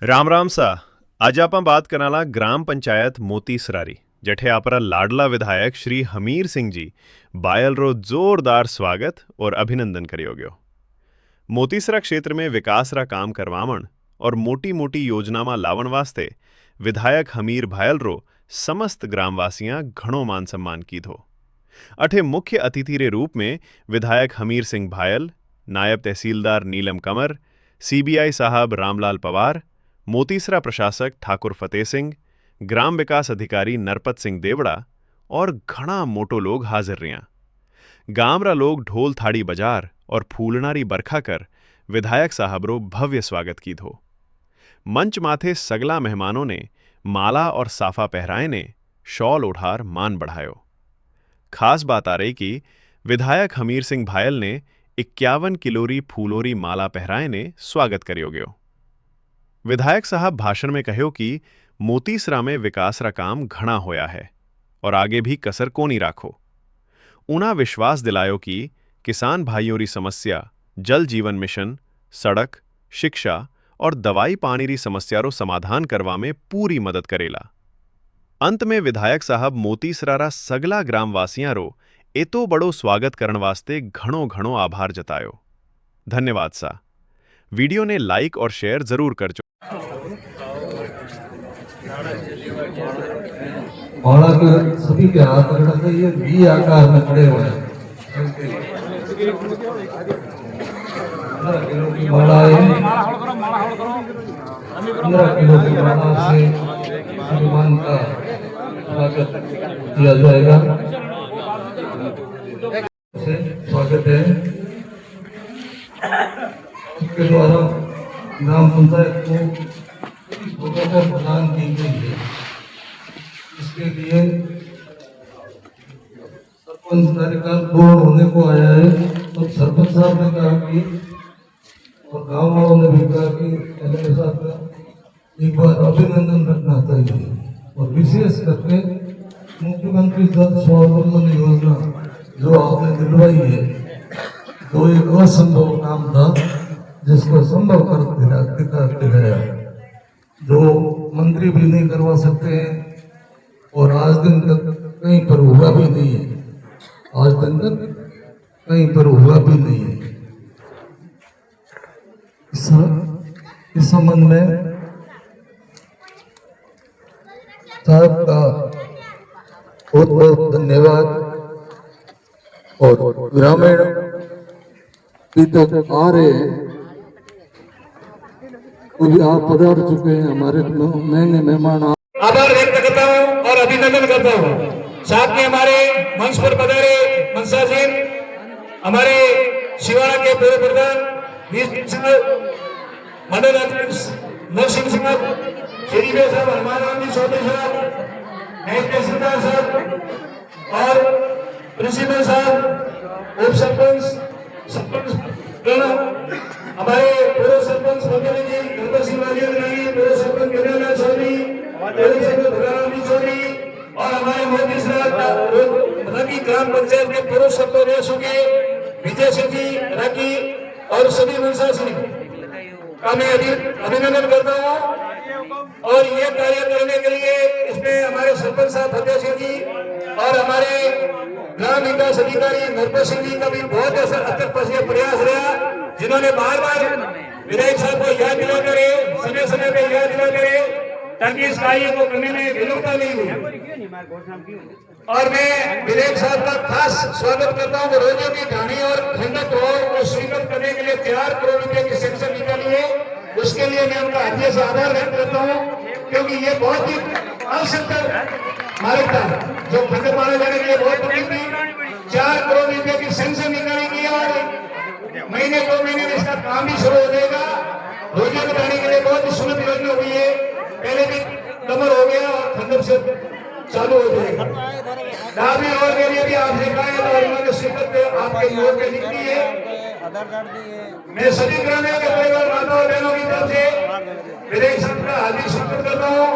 राम राम सा। आज ਆਪਾਂ बात करनाला ग्राम पंचायत मोतीसरारी जठे आपरा लाडला विधायक श्री हमीर सिंह जी बायल रो जोरदार स्वागत और अभिनंदन करियोग्यो। मोतीसरा क्षेत्र में विकास रा काम करवावण और मोटी मोटी योजना में लावण वास्ते विधायक हमीर भायल रो समस्त ग्रामवासियां घणो मान सम्मान की थो। अठे मुख्य अतिथि रे रूप में विधायक हमीर सिंह भायल, नायब तहसीलदार नीलम कंवर, सीबीआई साहब रामलाल पवार, मोतीसरा प्रशासक ठाकुर फतेह सिंह, ग्राम विकास अधिकारी नरपत सिंह देवड़ा और घणा मोटो लोग हाजिर रिया। गांव रा लोग ढोल थाड़ी बजार और फूलनारी बरखा कर विधायक साहब रो भव्य स्वागत की थो। मंच माथे सगला मेहमानों ने माला और साफा पहराए ने शॉल ओढ़ार मान बढ़ायो। खास बात आ रही कि विधायक हमीर सिंह भायल ने 51 किलोरी फूलोरी माला पहराए ने स्वागत करियो गयो। विधायक साहब भाषण में कहो कि मोतीसरा में विकास रा काम घणा होया है और आगे भी कसर कोनी राखो। उना विश्वास दिलायो कि किसान भाइयों री समस्या जल जीवन मिशन, सड़क, शिक्षा और दवाई पानी री समस्या रो समाधान करवा में पूरी मदद करेला। अंत में विधायक साहब मोतीसरा रा सगला ग्रामवासियां रो एतो बड़ो स्वागत करण वास्ते घणो घणो आभार जतायो। धन्यवाद सा। वीडियो ने लाइक और शेयर जरूर करजो। माला के सभी के हाथ पकड़ा चाहिए, वी आकार में खड़े हुए हैं। 15 किलो की माला है। 15 किलो की माला से हनुमान का स्वागत किया जाएगा। स्वागत है। इसके द्वारा ग्राम पंचायत को प्रदान की गई है। इसके लिए सरपंच कार्यकाल पूर्ण होने को आया है, तो सरपंच साहब ने कहा कि और गांव वालों ने भी कहा कि एलएम साहब का एक बार अभिनंदन रखना चाहिए और विशेष करके मुख्यमंत्री जल स्वावलंबन योजना जो आपने दिलवाई है, जो एक असंभव काम था जिसको संभव कर दिखाया, जो मंत्री भी नहीं करवा सकते हैं और आज दिन तक कहीं पर हुआ भी नहीं है। आज दिन तक कहीं पर हुआ भी नहीं है। इस संबंध में साहब का बहुत बहुत धन्यवाद। और ग्रामीण भी तक आ रहे हैं, अभी आप पधार चुके हैं, हमारे महंगे मेहमान। आभार व्यक्त करता हूं और अभिनंदन करता हूं। साथ में हमारे मंच पर पधारे मनसा जी, हमारे शिवाड़ा के पूर्व प्रधान मंडल अध्यक्ष नरसिंह साहब, श्री साहब, हनुमान जी चौधरी साहब, तहसीलदार साहब और प्रिंसिपल साहब, उप सरपंच, हमारे पूर्व सरपंच मंडल जी नरपत सिंह जी, पूर्व सरपंच गिरिराज चौधरी चौधरी और हमारे मोदी ग्राम पंचायत के पूर्व सरपंच के विजय सिंह जी राकी और सभी मनसा सिंह का मैं अभिनंदन करता हूँ। और ये कार्य करने के लिए इसमें हमारे सरपंच साहब फतेह सिंह जी और हमारे ग्राम विकास अधिकारी नरपत सिंह जी का भी बहुत अत्यंत प्रयास रहा, जिन्होंने बार बार विधायक साहब को याद दिला करे, समय समय पे याद दिला करे ताकि इस कार्य को करने में विलंबता नहीं हुई। और मैं विधायक साहब का खास स्वागत करता हूँ। रोजियों की ढाणी और खंडक रोड को स्वीकृत करने के लिए 4 करोड़ रुपए की सैंक्शन निकाली है, उसके लिए मैं उनका हृदय से आभार व्यक्त करता हूँ, क्योंकि ये बहुत ही आवश्यक मालिक था जो खंडक माने जाने के लिए बहुत बड़ी थी। 4 करोड़ रुपए की सैंक्शन निकाली गई और महीने 2 महीने में इसका काम भी शुरू हो जाएगा। रोजियों की ढाणी के लिए बहुत ही सुलभ योजना हुई है, पहले भी कमर हो गया और खंडक से चालू हो जाएगा। डाबी रोड के लिए भी आपने कहा और उन्होंने स्वीकृत आपके योग में लिख दी है। मैं सभी ग्रामीणों के परिवार माता और बहनों की तरफ से विधायक साहब का हार्दिक स्वागत करता हूँ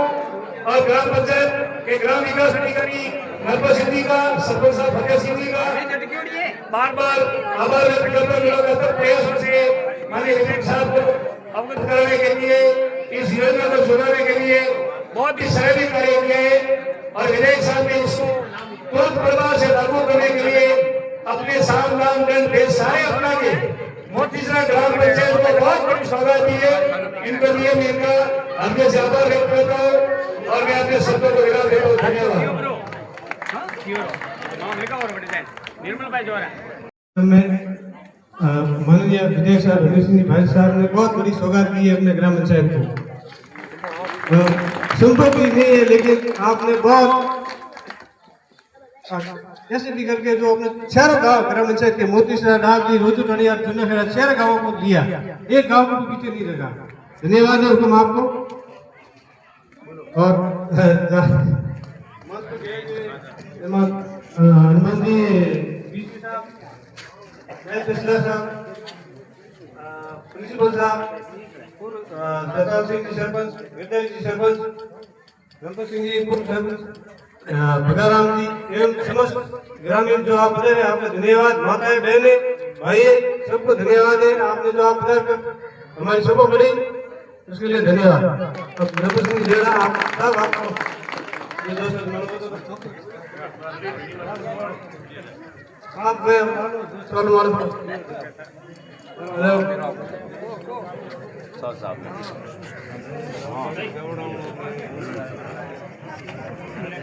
और ग्राम पंचायत के ग्राम विकास अधिकारी नरपत सिंह जी का, सरपंच साहब फतेह सिंह जी का बार बार आभार व्यक्त करता हूँ। प्रयासों से माननीय विधायक साहब को अवगत कराने के लिए इस योजना को सुनाने के लिए बहुत ही सराहनीय कार्य किए और विधायक साहब ने इसको तुरंत प्रभाव से लागू करने के लिए अपने साम दाम दंड भेद सारे अपना के मोतीसरा ग्राम पंचायत को बहुत बड़ी सौगात दी है। इनके लिए मैं इनका हृदय से आभार व्यक्त करता हूँ और मैं अपने शब्दों को विराम देता हूँ। धन्यवाद। माननीय विधायक साहब हमीर सिंह भाई साहब ने बहुत बड़ी सौगात दी है अपने ग्राम पंचायत को। संभव भी नहीं है, लेकिन आपने बहुत ऐसे भी करके जो अपने चारों गांव ग्राम पंचायत के मोतीसरा, डाबली, रोजू, टणिया, जूनाखेड़ा 4 गांवों को दिया, एक गांव को भी पीछे नहीं रखा। धन्यवाद है हुक्म आपको। और हनुमान जी साहब, प्रिंसिपल साहब, प्रताप सिंह जी सरपंच, विद्यार्थी जी सरपंच, गणपत सिंह जी पूर्व सरपंच, भगाराम जी एवं समस्त ग्रामीण जो आप पधारे, आपका धन्यवाद। माताएं, बहनें, भाई सबको धन्यवाद है। आपने जो आप पधार कर हमारी सभा बढ़ी उसके लिए धन्यवाद। अब गणपत सिंह जी आप सब आपको आप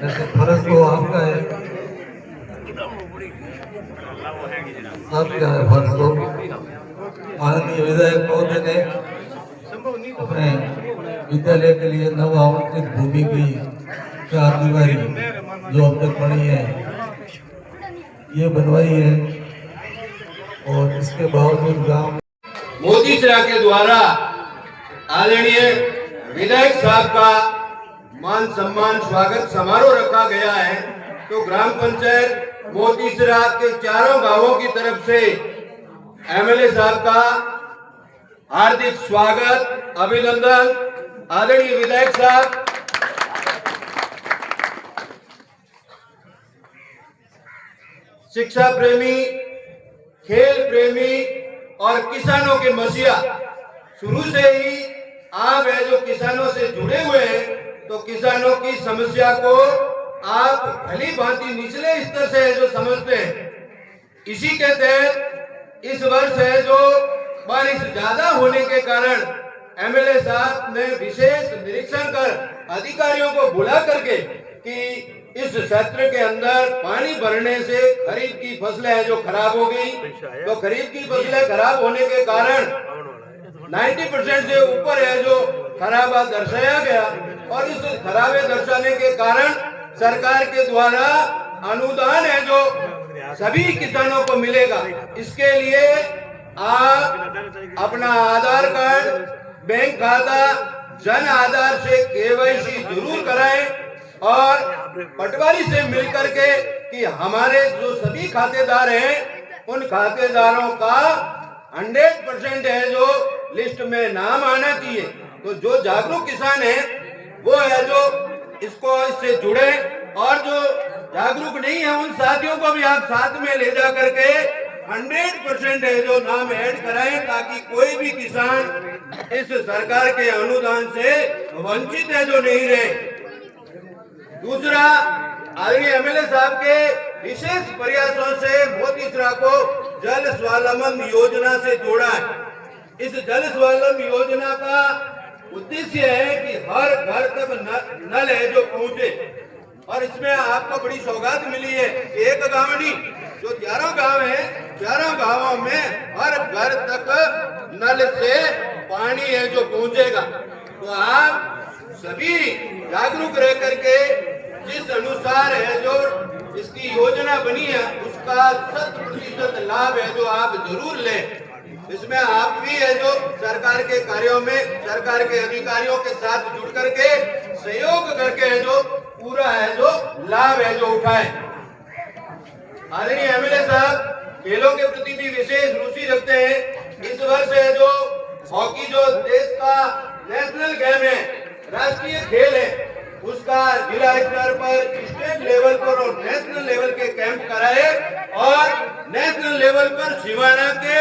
ऐसे फर्ज तो आपका है, आपका है फर्ज तो। माननीय विधायक महोदय ने अपने विद्यालय के लिए नव आवंटित भूमि की 4 दीवारी जो अब तक पड़ी है ये बनवाई है, और इसके बावजूद गांव मोतीसरा के द्वारा आदरणीय विधायक साहब का मान सम्मान स्वागत समारोह रखा गया है। तो ग्राम पंचायत मोतीसरा के चारों गांवों की तरफ से एमएलए साहब का हार्दिक स्वागत, अभिनंदन। आदरणीय विधायक साहब, शिक्षा प्रेमी, खेल प्रेमी और किसानों के मसीहा, शुरू से ही आप है जो किसानों से जुड़े हुए हैं, तो किसानों की समस्या को आप भली भांति निचले स्तर से है जो समझते हैं। इसी के तहत इस वर्ष है जो बारिश ज्यादा होने के कारण एमएलए साहब ने विशेष निरीक्षण कर अधिकारियों को बुला करके कि इस क्षेत्र के अंदर पानी भरने से खरीफ की फसलें हैं जो खराब हो गई, तो खरीफ की फसलें खराब होने के कारण 90% से ऊपर है जो खराबा दर्शाया गया, और इस खराबे दर्शाने के कारण सरकार के द्वारा अनुदान है जो सभी किसानों को मिलेगा। इसके लिए आप अपना आधार कार्ड, बैंक खाता, जन आधार से केवाईसी जरूर कराएं और पटवारी से मिल करके कि हमारे जो सभी खातेदार हैं उन खातेदारों का 100% है जो लिस्ट में नाम आना चाहिए। तो जो जागरूक किसान है वो है जो इससे जुड़े, और जो जागरूक नहीं है उन साथियों को भी आप साथ में ले जा करके 100% है जो नाम ऐड कराएं, ताकि कोई भी किसान इस सरकार के अनुदान से वंचित है जो नहीं रहे। दूसरा, आदरणीय एमएलए साहब के विशेष प्रयासों से मोतीसरा को जल स्वावलंबन योजना से जोड़ा है। इस जल स्वावलंबन योजना का उद्देश्य है कि हर घर तक नल है जो पहुंचे, और इसमें आपको बड़ी सौगात मिली है। एक गांव नहीं, जो 4 गांव है, 4 गांवों में हर घर तक नल से पानी है जो पहुंचेगा। तो आप सभी जागरूक रह करके जिस अनुसार है जो इसकी योजना बनी है उसका 100% लाभ है जो आप जरूर लें। इसमें आप भी है जो सरकार के कार्यों में सरकार के अधिकारियों के साथ जुड़ करके सहयोग करके है जो पूरा है जो लाभ है जो उठाए। आदरणीय एमएलए साहब खेलों के प्रति भी विशेष रुचि रखते हैं। इस वर्ष है जो हॉकी जो देश का नेशनल गेम है, राष्ट्रीय खेल है, उसका जिला स्तर पर, स्टेट लेवल पर और नेशनल लेवल के कैंप कराए, और नेशनल लेवल पर सिवाना के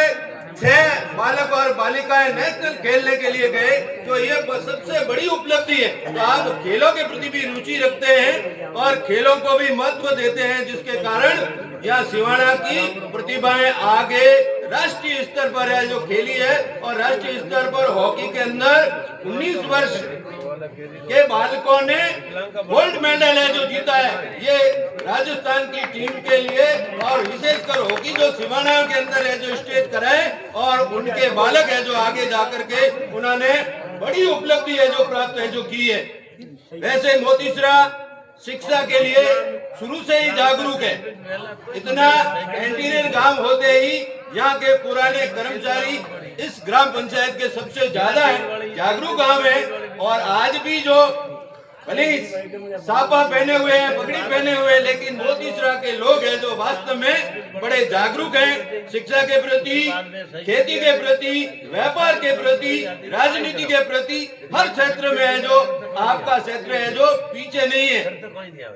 6 बालक और बालिकाएं नेशनल खेलने के लिए गए, तो ये सबसे बड़ी उपलब्धि है। तो आप खेलों के प्रति भी रुचि रखते हैं और खेलों को भी महत्व देते हैं, जिसके कारण यहाँ सिवाना की प्रतिभाएं आगे राष्ट्रीय स्तर पर है जो खेली है। और राष्ट्रीय स्तर पर हॉकी के अंदर 19 वर्ष के बालकों ने गोल्ड मेडल है जो जीता है, ये राजस्थान की टीम के लिए। और विशेषकर हॉकी जो सिवाना के अंदर है जो स्टेज कराए, और उनके बालक है जो आगे जाकर के उन्होंने बड़ी उपलब्धि है जो प्राप्त है जो की है। वैसे मोतीसरा शिक्षा के लिए शुरू से ही जागरूक है। इतना एंटीरियर गांव होते ही यहाँ के पुराने कर्मचारी इस ग्राम पंचायत के सबसे ज्यादा है, जागरूक गांव है। और आज भी जो भले सापा पहने हुए हैं, पगड़ी पहने हुए हैं, लेकिन मोतीसरा के लोग हैं जो वास्तव में बड़े जागरूक हैं शिक्षा के प्रति, खेती के प्रति, व्यापार के प्रति, राजनीति के प्रति। हर क्षेत्र में है जो आपका क्षेत्र है जो पीछे नहीं है।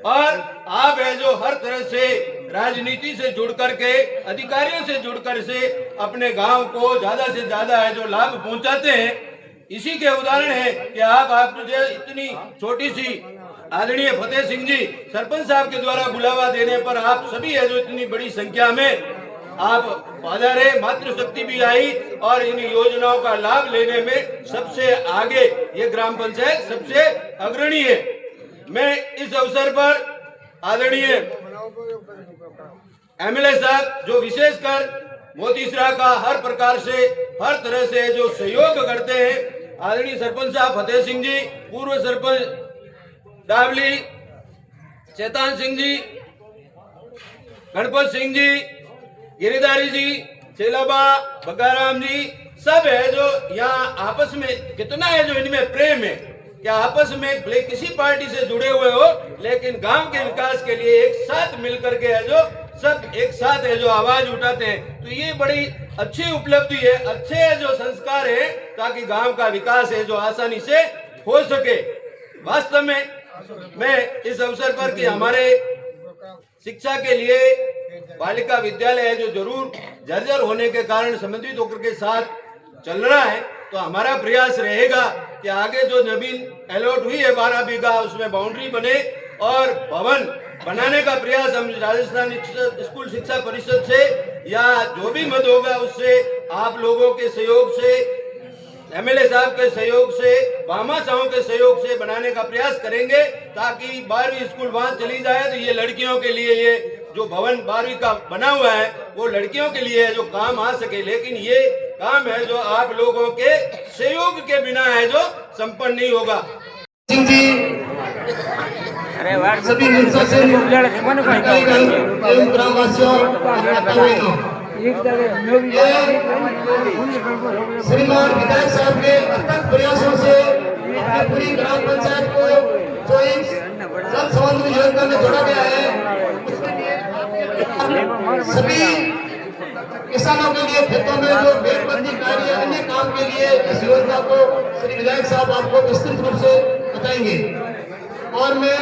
और आप है जो हर तरह से राजनीति से जुड़ करके, अधिकारियों से जुड़कर से अपने गांव को ज्यादा से ज्यादा है जो लाभ पहुंचाते हैं। इसी के उदाहरण है कि आप मुझे इतनी छोटी सी आदरणीय फतेह सिंह जी सरपंच साहब के द्वारा बुलावा देने पर आप सभी है जो इतनी बड़ी संख्या में आप पधारे, मातृशक्ति भी आई और इन योजनाओं का लाभ लेने में सबसे आगे ये ग्राम पंचायत सबसे अग्रणी है। मैं इस अवसर पर आदरणीय एमएलए साहब जो विशेषकर मोतीसरा का हर प्रकार से, हर तरह से जो सहयोग करते हैं, आदरणीय सरपंच साहब फतेह सिंह जी, पूर्व सरपंच डावली चेतन सिंह जी, गणपत सिंह जी, गिरिधारी जी, चेलाबा बगाराम जी, सब है जो यहाँ आपस में कितना है जो इनमें प्रेम है कि आपस में भले किसी पार्टी से जुड़े हुए हो, लेकिन गांव के विकास के लिए एक साथ मिलकर के है जो सब एक साथ है जो आवाज उठाते हैं। तो ये बड़ी अच्छी उपलब्धि है, अच्छे है जो संस्कार है, ताकि गांव का विकास है जो आसानी से हो सके। वास्तव में मैं इस अवसर पर कि हमारे शिक्षा के लिए बालिका विद्यालय है जो जरूर जर्जर होने के कारण संबंधित होकर के साथ चल रहा है, तो हमारा प्रयास रहेगा कि आगे जो जमीन अलॉट हुई है 12 बीघा, उसमें बाउंड्री बने और भवन बनाने का प्रयास हम राजस्थान स्कूल शिक्षा परिषद से या जो भी मद होगा उससे, आप लोगों के सहयोग से, एमएलए साहब के सहयोग से, भामाशाहों के सहयोग से बनाने का प्रयास करेंगे, ताकि 12वीं स्कूल वहां चली जाए तो ये लड़कियों के लिए ये जो भवन 12वीं का बना हुआ है वो लड़कियों के लिए है जो काम आ सके। लेकिन ये काम है जो आप लोगों के सहयोग के बिना है जो संपन्न नहीं होगा। सभी मनसा से ग्रामवासियों श्रीमान विधायक साहब के अथक प्रयासों से अपनी पूरी ग्राम पंचायत को जो इस जल संबंधी योजना में जोड़ा गया है, उसके लिए सभी किसानों के लिए खेतों में जो बेड़बंदी कार्य अन्य काम के लिए इस योजना को श्री विधायक साहब आपको विस्तृत रूप से बताएंगे। और मैं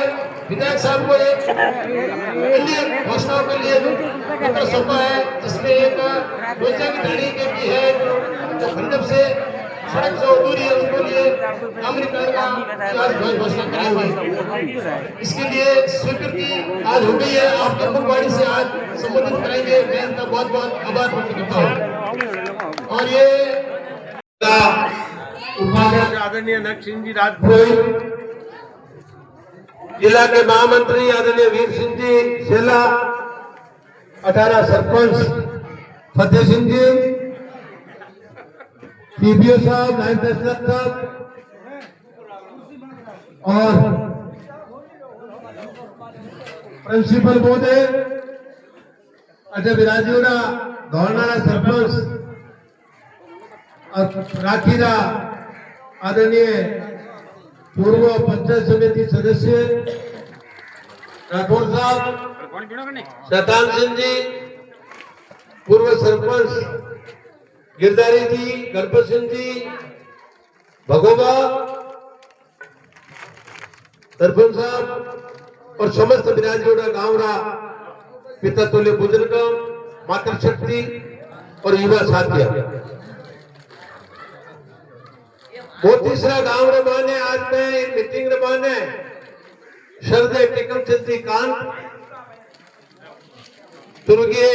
विधायक साहब को एक अन्य घोषणाओं के लिए पत्र सौंपा है, जिसमें एक योजना की तारीख भी है जो खंडप से सड़क जो दूरी है उसके लिए अमरीकरण का घोषणा कराई हुई। इसके लिए स्वीकृति आज हो गई है, आप अंगनबाड़ी से आज संबोधित करेंगे। मैं इनका बहुत बहुत आभार व्यक्त करता हूँ। और ये उपाध्यक्ष आदरणीय नक सिंह जी राजपूत, जिला के महामंत्री आदरणीय वीर सिंह जी शेला, 18 सरपंच फतेह सिंह जी, पीबीओ साहब नायब तहसीलदार साहब और प्रिंसिपल महोदय, अजय विराजीवड़ा गवर्नर सरपंच और राखीरा आदरणीय पूर्व पंचायत समिति सदस्य राठौर साहब, शैतान सिंह जी, पूर्व सरपंच गिरधारी जी, गणपत सिंह जी, भगोबा सरपंच साहब और समस्त विराजीवड़ा गांवरा पिता तुल्य बुजुर्ग, मातृशक्ति और युवा साथिया मोतीसरा गांव रे माने आज में मीटिंग रे माने शरदे टिकम चंदी कांत तुर्गे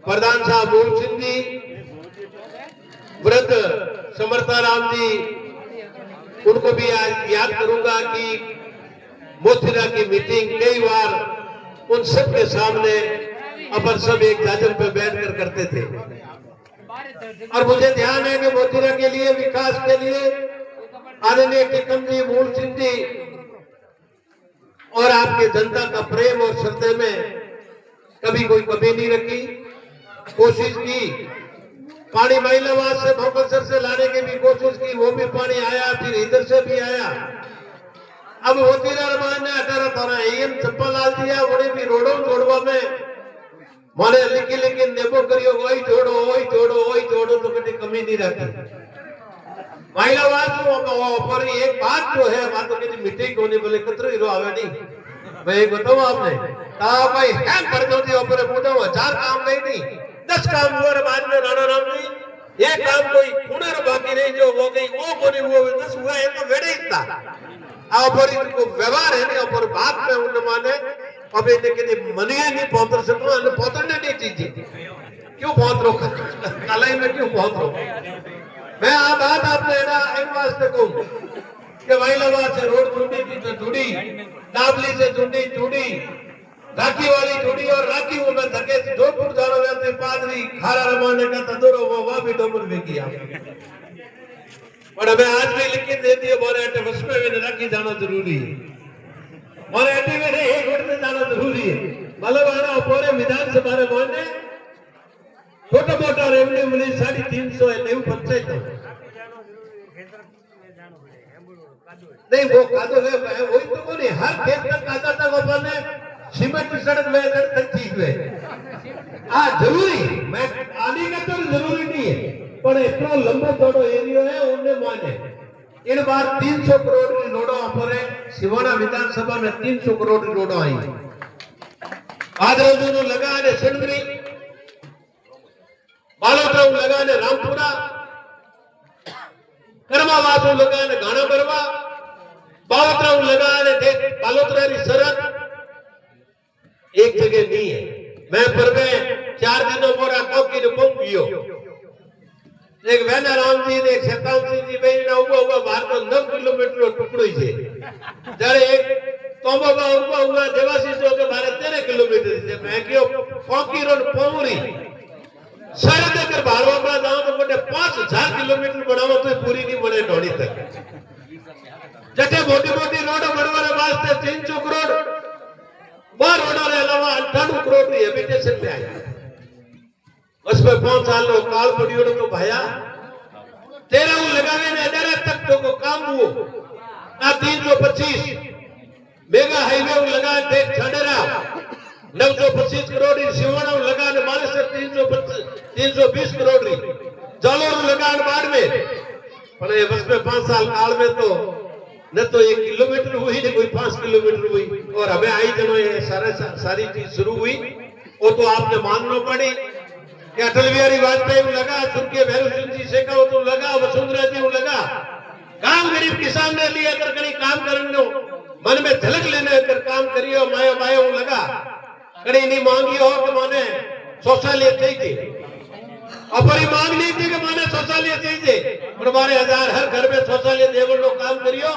प्रधान साहब मूल सिंह जी वृद्ध समर्था राम जी उनको भी आज याद करूंगा कि मोतीरा की मीटिंग कई बार उन सब के सामने अपन सब एक जाजम पे बैठकर करते थे और मुझे ध्यान है कि मोतीरा के लिए विकास के लिए आदरणीय टिकम जी मूल सिंह जी और आपके जनता का प्रेम और श्रद्धा में कभी कोई कमी नहीं रखी कोशिश की पानी महिलावाद से भोकसर से लाने की भी कोशिश की वो भी पानी आया फिर इधर से भी आया अब मोतीरा रमान ने 18 एम चप्पल डाल दिया उन्हें भी रोडों जोड़वा में माने लिखी नेबो करियो वही जोड़ो तो कभी कमी नहीं रहती महिलावाद पर एक बात जो है बात तो किसी मीटिंग होने बोले कतरो हीरो आवे नहीं मैं एक बताऊं आपने भाई है कर दो दी ऊपर पूछो 1000 काम नहीं 10 काम हुआ रे बाद में राणा राम जी एक काम कोई पुनर बाकी नहीं जो हो गई वो कोनी वो 10 हुआ है तो वेड़े इतना ऊपर इनको व्यवहार है नहीं ऊपर बात में उन माने अब ये के मनिए नहीं पहुंच सको અને પહોંચને नहीं चीज क्यों पहुंच रो कलाई में क्यों पहुंच रो मैं आ बात आपने ना एक वास्ते कहूं कि महिलावाद से रोड जुड़ी थी तो जुड़ी डाबली से जुड़ी राखी वाली जुड़ी और राखी वो में धके जोधपुर जानो वेते पादरी खारा रमाने का तदरो वो वा भी डोमर में किया पर हमें आज भी लिख के दे दिए बोले अटे बस में राखी जाना जरूरी है और अटे में एक वक्त में जाना जरूरी है मतलब आना पूरे विधानसभा रे बोले छोटा मोटा रेवन्यू मिली 350 है नेव पंचायत नहीं वो कादो है वही तो बोले हर खेत का कादा तक अपन ने सीमेंट की सड़क में तक ठीक है जरूरी मैं आने का तो जरूरी नहीं है पर इतना लंबा चौड़ा एरिया है उन्हें माने इन बार 300 करोड़ की नोटों पर सिवाना विधानसभा में 300 करोड़ की नोटों आई आज दोनों लगा ने सिंदरी बालोतरा लगा ने रामपुरा कर्मावाद लगा ने गाना बरवा बालोतरा लगा ने बालोतरा की सरहद एक जगह नहीं है मैं पर में 4 दिनों मोरा कोकी ने पंप पियो एक वेना राम जी ने शताम सिंह जी भाई ना हुआ बाहर तो 9 किलोमीटर टुकड़ो ही छे जरे एक तोंबा हुआ देवासी जो के बारे 13 किलोमीटर से मैं कियो कोकी रोड पोमरी सारे देकर भारवा में जाओ तो मोटे 5000 किलोमीटर बनावो तो पूरी नहीं बने ढोड़ी तक जटे मोटी रोड बनवाने वास्ते 300 करोड़ वो रोडों के अलावा 98 करोड़ की हैबिटेशन पे आया उसमें 5 साल नो काल पड़ियो तो भाया 13 लगावे ने 18 तक तो को काम हुओ आ 325 मेगा हाईवे लगा दे छड़रा 925 करोड़ की सिवाना लगा ने माले से 320 करोड़ की जालोर लगा बाढ़ में पर ये बस में 5 साल काल में तो न तो 1 किलोमीटर हुई न कोई 5 किलोमीटर हुई और हमें आई जब ये सारी चीज शुरू हुई वो तो आपने मानना पड़ी कि अटल बिहारी वाजपेयी लगा सुर्खिया भैरव सिंह जी से का तो लगा वसुंधरा जी लगा काम गरीब किसान ने लिए अगर कहीं काम करने मन में झलक लेने अगर काम करियो माया माया लगा कहीं नहीं मांगी हो कि माने शौचालय चाहिए अपनी मांग नहीं थी कि माने शौचालय चाहिए और हमारे 1000 हर घर में शौचालय देवल लोग काम करियो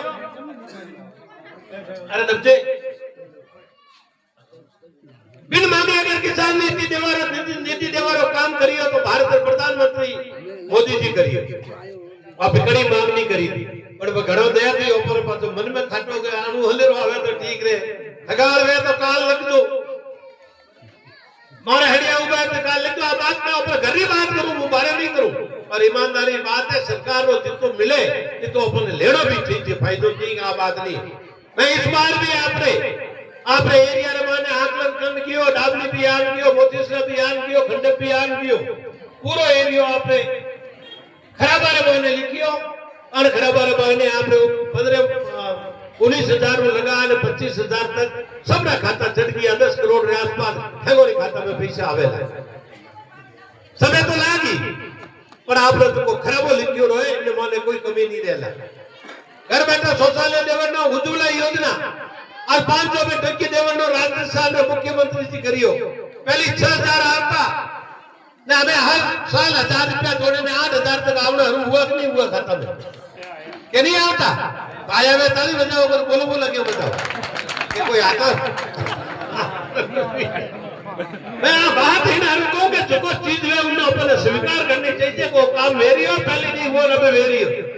अरे नब्जे बिन मांगे अगर किसान नीति देवारो काम करियो तो भारत के प्रधानमंत्री मोदी जी करियो अब कड़ी मांग नहीं करी थी पर वो घड़ो दया थी ऊपर पर तो मन में खाटो गए अणु हलेरो आवे तो ठीक रे हगाड़ वे तो काल लग दो मारे हड़िया उबा तो काल लग दो बात में ऊपर घर ही बात करूं वो बारे नहीं करूं पर ईमानदारी बात है सरकार को जितो मिले ये तो अपन लेनो भी चाहिए फायदो नहीं आ बात नहीं मैं इस बार भी आपने एरिया रमाने आकलन कन कियो डाबली बयान कियो मोतीसरा बयान कियो खंडक बयान कियो पूरा एरिया आपने खराबारे बहने लिखियो और खराबारे बहने आपने 19,000 में लगा 25,000 तक सबका खाता चढ़ गया 10 करोड़ के आसपास हेगोरी खाता में पैसा आवेला समय तो लागी पर आप लोग को खराबो लिखियो रहे એટલે મને કોઈ કમી નહીં રહેલા घर बैठा शौचालय देवनो उज्ज्वला योजना और 500 में टक्की देवनो राजस्थान में मुख्यमंत्री जी करियो पहली 6000 आता ने हमें हर साल 1000 रुपया जोड़े ने 8000 तक आवना हुआ कि नहीं हुआ खाता में कि नहीं आता आया में ताली बजाओ अगर बोलो बोला क्यों बताओ कि कोई आता मैं बात ही ना रुको कि जो चीज है उन्हें अपने स्वीकार करनी चाहिए वो काम मेरी हो पहले नहीं वो रबे मेरी हो